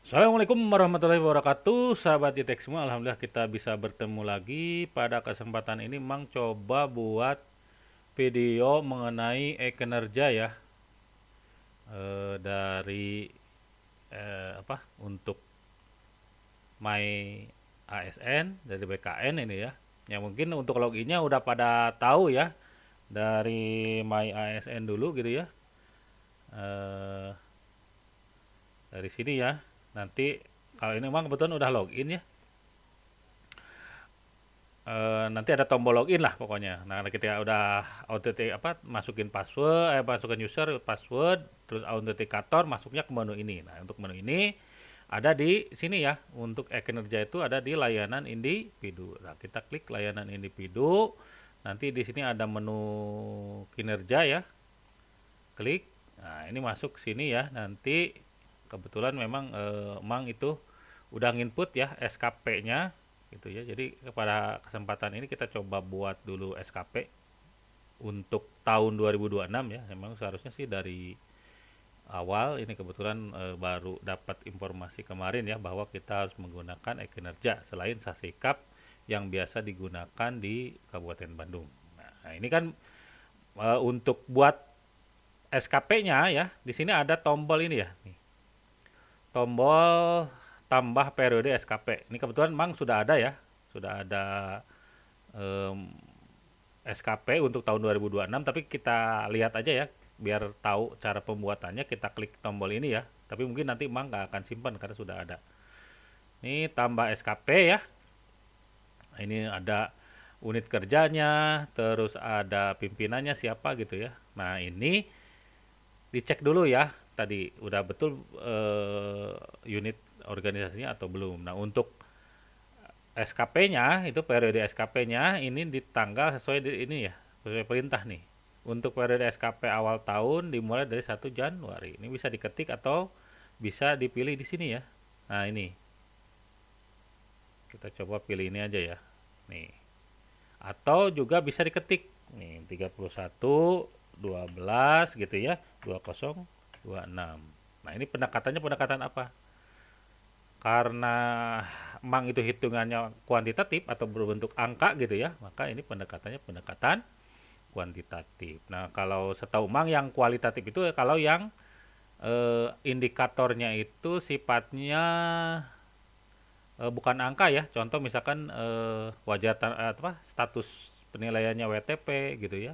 Assalamualaikum warahmatullahi wabarakatuh, sahabat Itek semua. Alhamdulillah kita bisa bertemu lagi. Pada kesempatan ini Mang coba buat video mengenai e-kinerja ya, dari untuk My ASN dari BKN ini ya. Ya mungkin untuk loginnya udah pada tahu ya dari My ASN dulu gitu ya. Eh, dari sini ya. Nanti kalau ini Mang kebetulan udah login ya. Nanti ada tombol login lah pokoknya. Nah, kita udah masukin password, masukin user, password, terus autentikator masuknya ke menu ini. Nah, untuk menu ini ada di sini ya. Untuk e-kinerja itu ada di layanan individu. Nah, kita klik layanan individu. Nanti di sini ada menu kinerja ya. Klik. Nah, ini masuk sini ya. Nanti kebetulan memang Mang itu udah nginput ya SKP-nya gitu ya. Jadi pada kesempatan ini kita coba buat dulu SKP untuk tahun 2026 ya. Memang seharusnya sih dari awal ini kebetulan baru dapat informasi kemarin ya bahwa kita harus menggunakan e-kinerja selain Sasikap yang biasa digunakan di Kabupaten Bandung. Nah, ini kan untuk buat SKP-nya ya, di sini ada tombol ini ya. Nih, tombol tambah periode SKP. Ini kebetulan Mang sudah ada ya, sudah ada em, SKP untuk tahun 2026, tapi kita lihat aja ya, biar tahu cara pembuatannya. Kita klik tombol ini ya, tapi mungkin nanti Mang nggak akan simpan karena sudah ada. Ini tambah SKP ya, ini ada unit kerjanya, terus ada pimpinannya siapa gitu ya. Nah ini dicek dulu ya, tadi udah betul unit organisasinya atau belum. Nah untuk SKP-nya itu periode SKP-nya ini di tanggal sesuai di ini ya, sesuai perintah nih. Untuk periode SKP awal tahun dimulai dari 1 Januari. Ini bisa diketik atau bisa dipilih di sini ya. Nah, ini. Kita coba pilih ini aja ya. Nih. Atau juga bisa diketik. Nih, 31 12 gitu ya. 2026. Nah, ini pendekatannya pendekatan apa? Karena Mang itu hitungannya kuantitatif atau berbentuk angka gitu ya, maka ini pendekatannya pendekatan kuantitatif. Nah, kalau setahu Mang yang kualitatif itu kalau yang indikatornya itu sifatnya bukan angka ya. Contoh misalkan wajar status penilaiannya WTP gitu ya,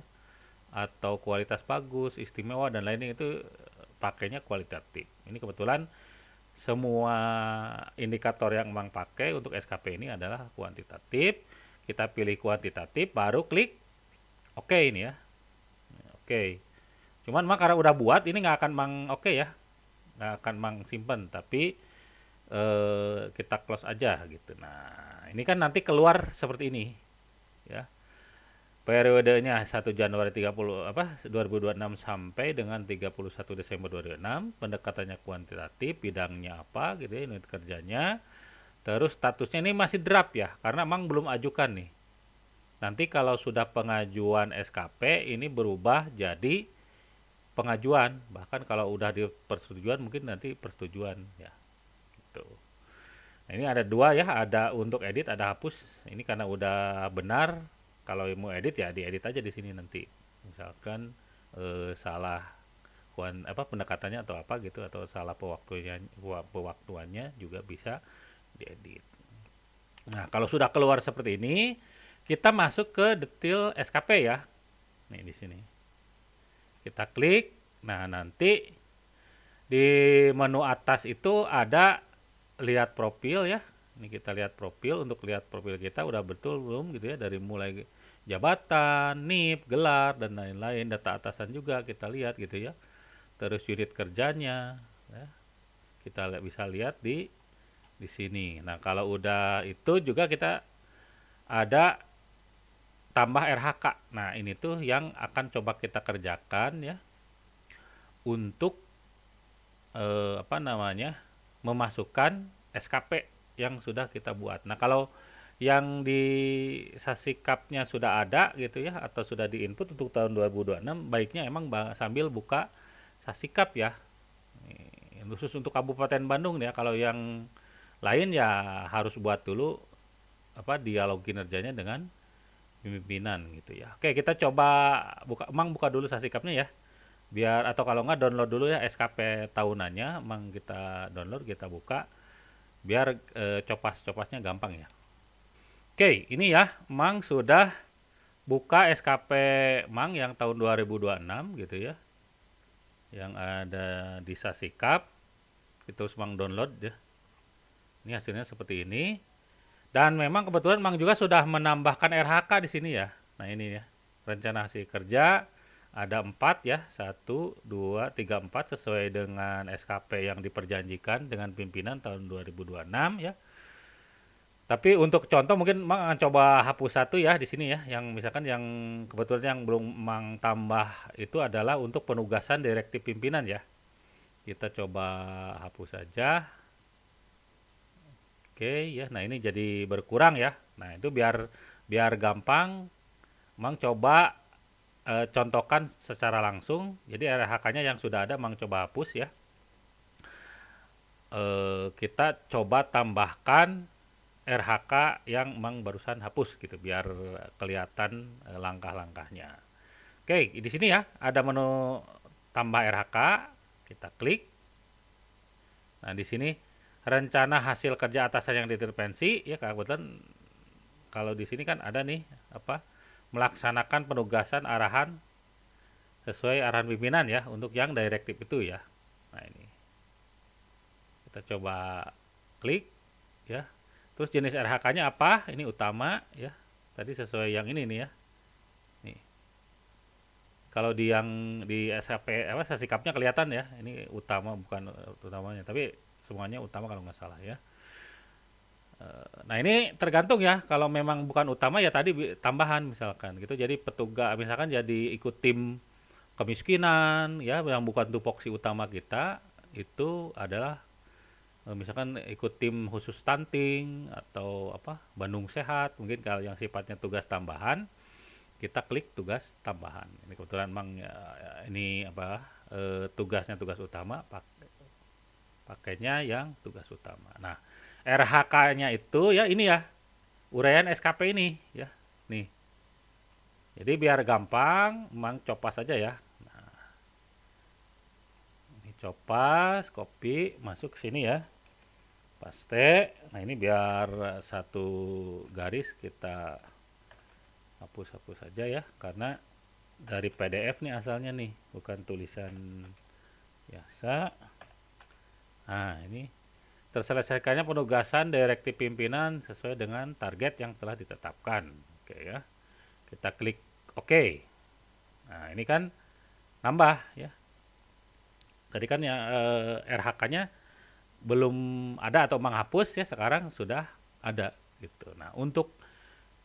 atau kualitas bagus, istimewa dan lainnya itu pakainya kualitatif. Ini kebetulan semua indikator yang Mang pakai untuk SKP ini adalah kuantitatif. Kita pilih kuantitatif, baru klik OK ini ya. OK. Cuman Mang karena udah buat, ini nggak akan Mang OK ya. Nggak akan Mang simpen, tapi kita close aja gitu. Nah, ini kan nanti keluar seperti ini ya. Periodenya 1 Januari 2026 sampai dengan 31 Desember 2026. Pendekatannya kuantitatif, bidangnya apa gitu ya, unit kerjanya. Terus statusnya ini masih draft ya, karena emang belum ajukan nih. Nanti kalau sudah pengajuan SKP ini berubah jadi pengajuan. Bahkan kalau udah di persetujuan mungkin nanti persetujuan ya. Gitu. Nah, ini ada dua ya, ada untuk edit, ada hapus. Ini karena udah benar, kalau mau edit ya diedit aja di sini nanti. Misalkan salah pendekatannya atau apa gitu, atau salah pewaktuannya juga bisa diedit. Nah, kalau sudah keluar seperti ini, kita masuk ke detail SKP ya. Nih di sini. Kita klik. Nah, nanti di menu atas itu ada lihat profil ya. Ini kita lihat profil. Untuk lihat profil kita udah betul belum gitu ya, dari mulai jabatan, NIP, gelar dan lain-lain. Data atasan juga kita lihat gitu ya. Terus unit kerjanya ya. Kita bisa lihat di sini. Nah, kalau udah itu juga kita ada tambah RHK. Nah, ini tuh yang akan coba kita kerjakan ya untuk memasukkan SKP yang sudah kita buat. Nah, kalau yang di Sasikapnya sudah ada gitu ya, atau sudah diinput untuk tahun 2026, baiknya emang sambil buka Sasikap ya. khusus untuk Kabupaten Bandung ya. Kalau yang lain ya harus buat dulu apa dialog kinerjanya dengan pimpinan gitu ya. Oke, kita coba buka dulu sasikapnya ya. Biar atau kalau nggak download dulu ya SKP tahunannya, kita download, kita buka biar copas-copasnya gampang ya. Oke, ini ya, sudah buka SKP yang tahun 2026 gitu ya. Yang ada di Sasikap. Kita harus download ya. Ini hasilnya seperti ini. Dan memang kebetulan juga sudah menambahkan RHK di sini ya. Nah ini ya, rencana hasil kerja ada 4 ya, 1, 2, 3, 4 sesuai dengan SKP yang diperjanjikan dengan pimpinan tahun 2026 ya. Tapi untuk contoh mungkin akan coba hapus satu ya di sini ya, yang misalkan yang kebetulan yang belum tambah itu adalah untuk penugasan direktif pimpinan ya. Kita coba hapus saja. Oke ya, nah ini jadi berkurang ya. Nah itu biar biar gampang, coba contohkan secara langsung. Jadi RHK-nya yang sudah ada coba hapus ya. Kita coba tambahkan RHK yang barusan hapus gitu, biar kelihatan langkah-langkahnya. Oke, di sini ya ada menu tambah RHK, kita klik. Nah di sini rencana hasil kerja atasan yang diintervensi ya, kebetulan kalau di sini kan ada nih apa melaksanakan penugasan arahan sesuai arahan pimpinan ya untuk yang direktif itu ya. Nah ini kita coba klik ya, terus jenis RHK-nya apa, ini utama ya, tadi sesuai yang ini nih ya. Nih kalau di yang di SAP apa Sasikapnya kelihatan ya, ini utama bukan utamanya, tapi semuanya utama kalau nggak salah ya. Nah ini tergantung ya, kalau memang bukan utama ya tadi tambahan misalkan gitu, jadi petugas misalkan jadi ikut tim kemiskinan ya yang bukan tupoksi utama kita, itu adalah misalkan ikut tim khusus stunting atau apa Bandung Sehat, mungkin kalau yang sifatnya tugas tambahan kita klik tugas tambahan. Ini kebetulan ini apa tugasnya tugas utama, pakainya yang tugas utama. Nah RHK-nya itu ya ini ya, uraian SKP ini ya. Nih. Jadi biar gampang, copas aja ya. Nah, ini copas, copy, masuk sini ya. Paste. Nah, ini biar satu garis kita hapus-hapus saja ya, karena dari PDF nih asalnya nih, bukan tulisan biasa. Nah, ini terselesaikannya penugasan direktif pimpinan sesuai dengan target yang telah ditetapkan. Oke ya. Kita klik OK. Nah, ini kan nambah ya. Tadi kan ya RHK-nya belum ada atau menghapus ya, sekarang sudah ada gitu. Nah, untuk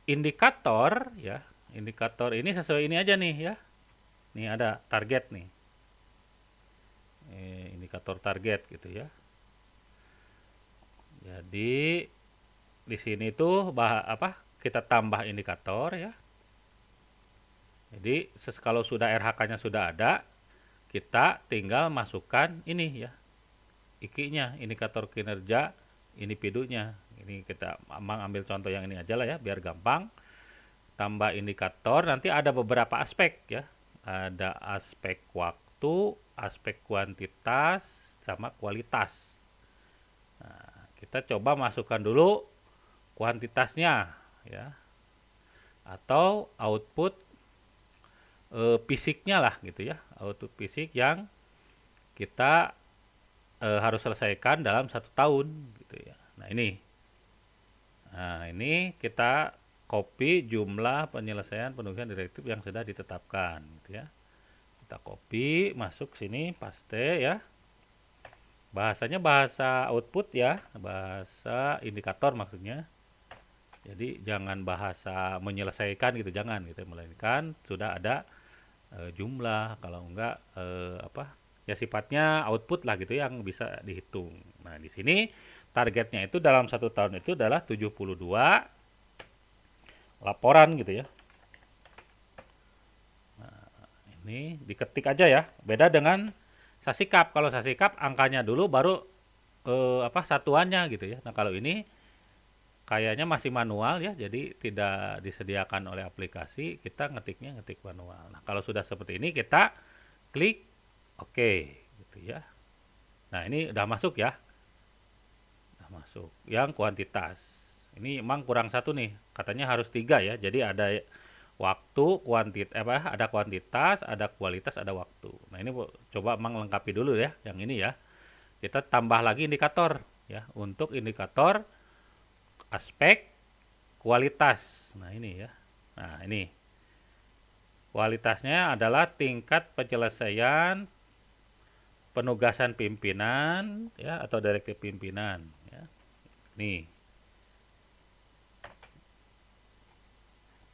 indikator ya, indikator ini sesuai ini aja nih ya. Nih ada target nih. Indikator target gitu ya. Jadi di sini tuh kita tambah indikator ya. Jadi kalau sudah RH-nya sudah ada, kita tinggal masukkan ini ya, IKI-nya, indikator kinerja individunya. Ini kita ambil contoh yang ini aja lah ya, biar gampang. Tambah indikator, nanti ada beberapa aspek ya. Ada aspek waktu, aspek kuantitas, sama kualitas. Nah, kita coba masukkan dulu kuantitasnya ya, atau output fisiknya lah gitu ya, output fisik yang kita harus selesaikan dalam 1 tahun gitu ya. Nah ini kita copy jumlah penyelesaian penugasan direktif yang sudah ditetapkan gitu ya. Kita copy, masuk sini, paste ya. Bahasanya bahasa output ya, bahasa indikator maksudnya. Jadi jangan bahasa menyelesaikan gitu, jangan gitu, melainkan sudah ada jumlah, kalau enggak ya sifatnya output lah gitu yang bisa dihitung. Nah di sini targetnya itu dalam 1 tahun itu adalah 72 laporan gitu ya. Nah, ini diketik aja ya, beda dengan sasikap. Kalau sasikap angkanya dulu baru satuannya gitu ya. Nah, kalau ini kayaknya masih manual ya, jadi tidak disediakan oleh aplikasi, kita ngetik manual. Nah, kalau sudah seperti ini kita klik oke gitu ya. Nah, ini udah masuk ya. Udah masuk. Yang kuantitas. Ini emang kurang satu nih. Katanya harus 3 ya. Jadi ada waktu, ada kuantitas, ada kualitas, ada waktu. Nah, ini coba emang lengkapi dulu ya yang ini ya. Kita tambah lagi indikator ya. Untuk indikator aspek kualitas. Nah, ini ya. Nah, ini. Kualitasnya adalah tingkat penyelesaian penugasan pimpinan ya atau direktif pimpinan ya. Nih.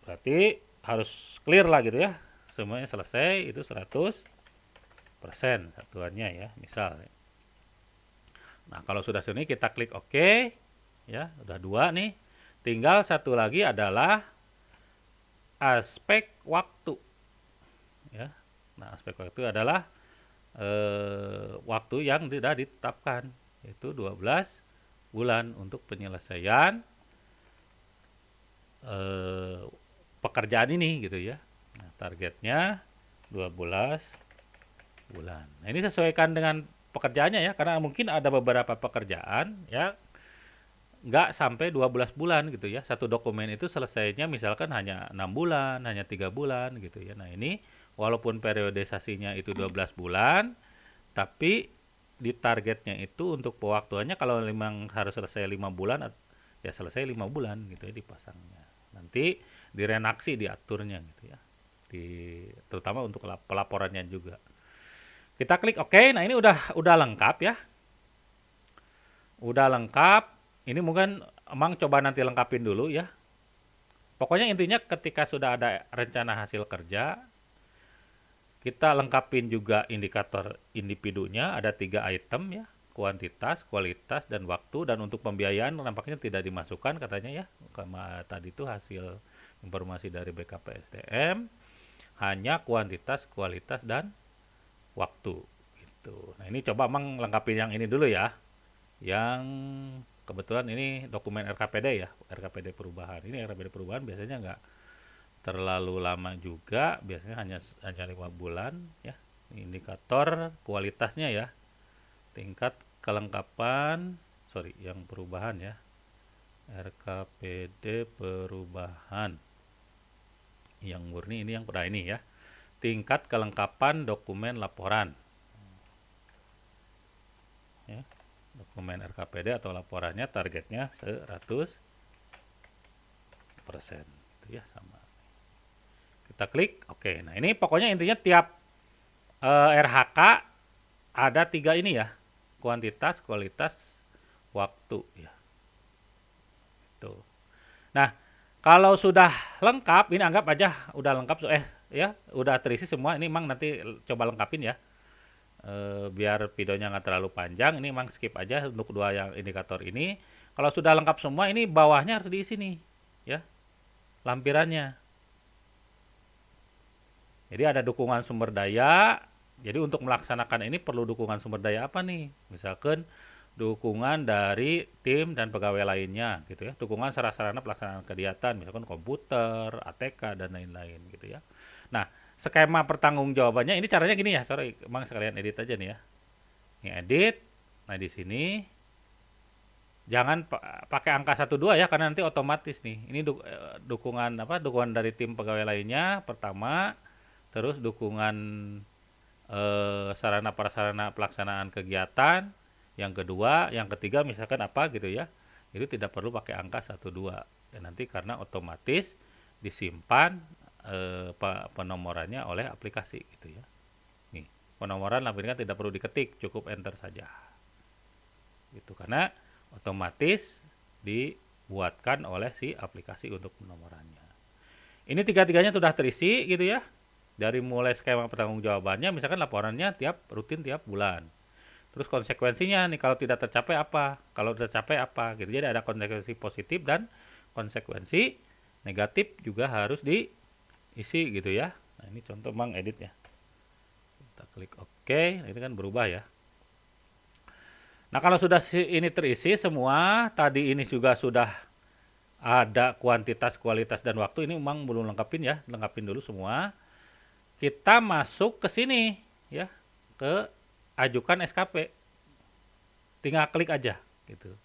Berarti harus clear lah gitu ya. Semuanya selesai, itu 100% satuannya ya, misal. Nah, kalau sudah sini kita klik OK ya, udah 2 nih. Tinggal satu lagi adalah aspek waktu ya. Nah, aspek waktu adalah waktu yang tidak ditetapkan, yaitu 12 bulan untuk penyelesaian pekerjaan ini gitu ya. Nah, targetnya 12 bulan. Nah, ini sesuaikan dengan pekerjaannya ya, karena mungkin ada beberapa pekerjaan ya nggak sampai 12 bulan gitu ya. Satu dokumen itu selesainya misalkan hanya 6 bulan, hanya 3 bulan gitu ya. Nah, ini walaupun periodisasinya itu 12 bulan, tapi di targetnya itu untuk pewaktuannya kalau memang harus selesai 5 bulan, ya selesai 5 bulan gitu ya dipasangnya. Nanti direnaksi diaturnya gitu ya. Terutama untuk pelaporannya juga. Kita klik OK. Nah, ini udah lengkap ya. Udah lengkap. Ini mungkin emang coba nanti lengkapin dulu ya. Pokoknya intinya ketika sudah ada rencana hasil kerja, kita lengkapin juga indikator individunya, ada 3 item ya, kuantitas, kualitas, dan waktu. Dan untuk pembiayaan nampaknya tidak dimasukkan katanya ya, karena tadi itu hasil informasi dari BKPSDM, hanya kuantitas, kualitas, dan waktu gitu. Nah, ini coba emang lengkapin yang ini dulu ya, yang kebetulan ini dokumen RKPD ya, RKPD perubahan. Ini RKPD perubahan biasanya nggak terlalu lama juga, biasanya hanya 5 bulan ya. Indikator kualitasnya ya, tingkat kelengkapan, yang perubahan ya, RKPD perubahan yang murni ini, yang pada ini ya, tingkat kelengkapan dokumen laporan ya. Dokumen RKPD atau laporannya targetnya 100% itu ya, sama. Kita klik oke. Nah, ini pokoknya intinya tiap RHK ada 3 ini ya, kuantitas, kualitas, waktu ya. Tuh. Nah, kalau sudah lengkap, ini anggap aja udah lengkap ya, udah terisi semua. Ini emang nanti coba lengkapin ya. Biar videonya nggak terlalu panjang, ini emang skip aja untuk 2 yang indikator ini. Kalau sudah lengkap semua, ini bawahnya harus diisi nih ya, lampirannya. Jadi ada dukungan sumber daya. Jadi untuk melaksanakan ini perlu dukungan sumber daya apa nih? Misalkan dukungan dari tim dan pegawai lainnya gitu ya. Dukungan sarana pelaksanaan kegiatan, misalkan komputer, ATK, dan lain-lain gitu ya. Nah, skema pertanggungjawabannya ini caranya gini ya. Sorry, emang sekalian edit aja nih ya. Ini edit. Nah, di sini jangan pakai angka 12 ya, karena nanti otomatis nih. Ini dukungan dukungan dari tim pegawai lainnya pertama, terus dukungan sarana prasarana pelaksanaan kegiatan yang kedua, yang ketiga misalkan apa gitu ya. Itu tidak perlu pakai angka 12 ya, nanti karena otomatis disimpan penomorannya oleh aplikasi gitu ya. Nih, penomoran lampiran tidak perlu diketik, cukup enter saja. Gitu, karena otomatis dibuatkan oleh si aplikasi untuk penomorannya. Ini 3-tiganya sudah terisi gitu ya. Dari mulai skema pertanggungjawabannya, misalkan laporannya rutin tiap bulan. Terus konsekuensinya nih, kalau tidak tercapai apa, kalau tercapai apa gitu. Jadi ada konsekuensi positif dan konsekuensi negatif juga harus diisi gitu ya. Nah, ini contoh Bang editnya. Kita klik OK, nah ini kan berubah ya. Nah kalau sudah ini terisi semua, tadi ini juga sudah ada kuantitas, kualitas, dan waktu. Ini memang belum lengkapin ya, lengkapin dulu semua. Kita masuk ke sini ya, ke ajukan SKP. Tinggal klik aja gitu.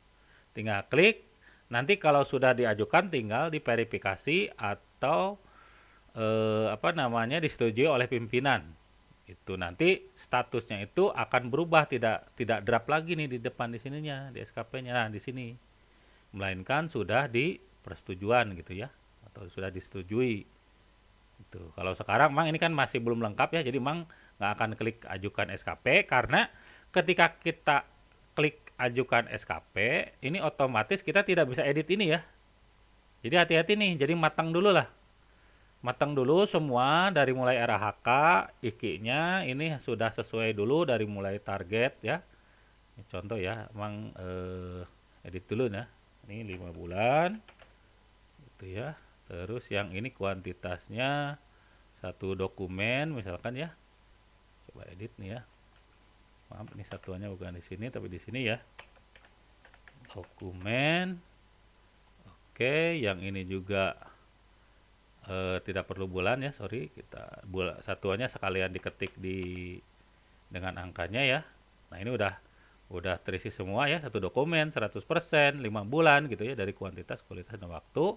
Tinggal klik. Nanti kalau sudah diajukan tinggal diverifikasi atau disetujui oleh pimpinan. Itu nanti statusnya itu akan berubah, tidak draft lagi nih di depan di sininya, di SKP-nya. Nah, di sini. Melainkan sudah di persetujuan gitu ya, atau sudah disetujui. Itu. Kalau sekarang Mang ini kan masih belum lengkap ya, jadi Mang nggak akan klik ajukan SKP karena ketika kita klik ajukan SKP, ini otomatis kita tidak bisa edit ini ya. Jadi hati-hati nih, jadi matang dulu lah. Matang dulu semua dari mulai RAHK, IKI-nya ini sudah sesuai dulu dari mulai target ya. Ini contoh ya, Mang edit dulu ya. Ini 5 bulan. Gitu ya. Terus yang ini kuantitasnya satu dokumen misalkan ya. Coba edit nih ya. Maaf, ini satuannya bukan di sini tapi di sini ya. Dokumen. Oke, yang ini juga tidak perlu bulan ya, sorry. Kita satuannya sekalian diketik dengan angkanya ya. Nah, ini udah terisi semua ya, satu dokumen 100%, 5 bulan gitu ya, dari kuantitas, kualitas, dan waktu.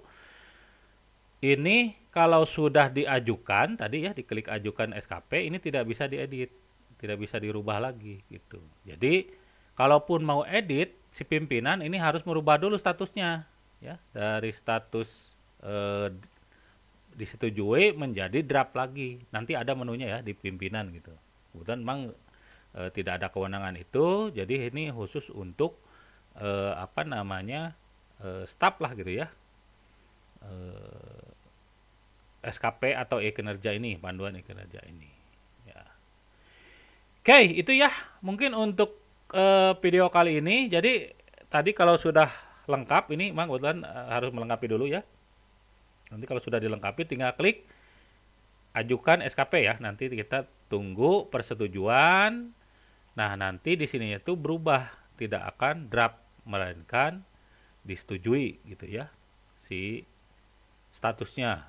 Ini kalau sudah diajukan tadi ya, diklik ajukan SKP, ini tidak bisa diedit, tidak bisa dirubah lagi gitu. Jadi kalaupun mau edit, si pimpinan ini harus merubah dulu statusnya ya, dari status disetujui menjadi draft lagi. Nanti ada menunya ya di pimpinan gitu. Kemudian memang tidak ada kewenangan itu, jadi ini khusus untuk staf lah gitu ya. SKP atau e-kinerja ini, panduan e-kinerja ini. Ya. Oke, itu ya mungkin untuk video kali ini. Jadi tadi kalau sudah lengkap ini, Mang kebetulan harus melengkapi dulu ya. Nanti kalau sudah dilengkapi, tinggal klik ajukan SKP ya. Nanti kita tunggu persetujuan. Nah nanti di sini itu berubah, tidak akan draft, melainkan disetujui gitu ya si statusnya.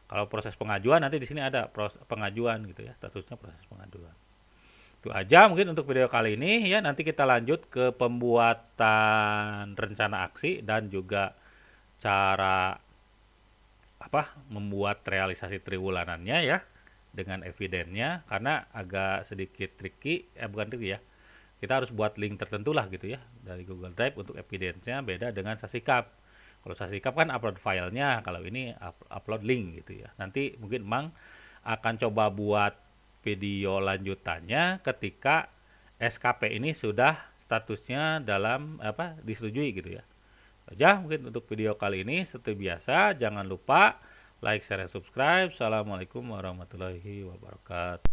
Kalau proses pengajuan nanti di sini ada proses pengajuan gitu ya, statusnya proses pengajuan. Itu aja mungkin untuk video kali ini ya. Nanti kita lanjut ke pembuatan rencana aksi dan juga cara membuat realisasi triwulanannya ya dengan evidennya, karena agak sedikit tricky, bukan tricky ya. Kita harus buat link tertentu lah gitu ya dari Google Drive untuk evidence-nya, beda dengan Sasikap. Kalau Sasikap kan upload filenya, kalau ini upload link gitu ya. Nanti mungkin Mang akan coba buat video lanjutannya ketika SKP ini sudah statusnya dalam disetujui gitu ya. Saja mungkin untuk video kali ini. Seperti biasa, jangan lupa like, share, dan subscribe. Assalamualaikum warahmatullahi wabarakatuh.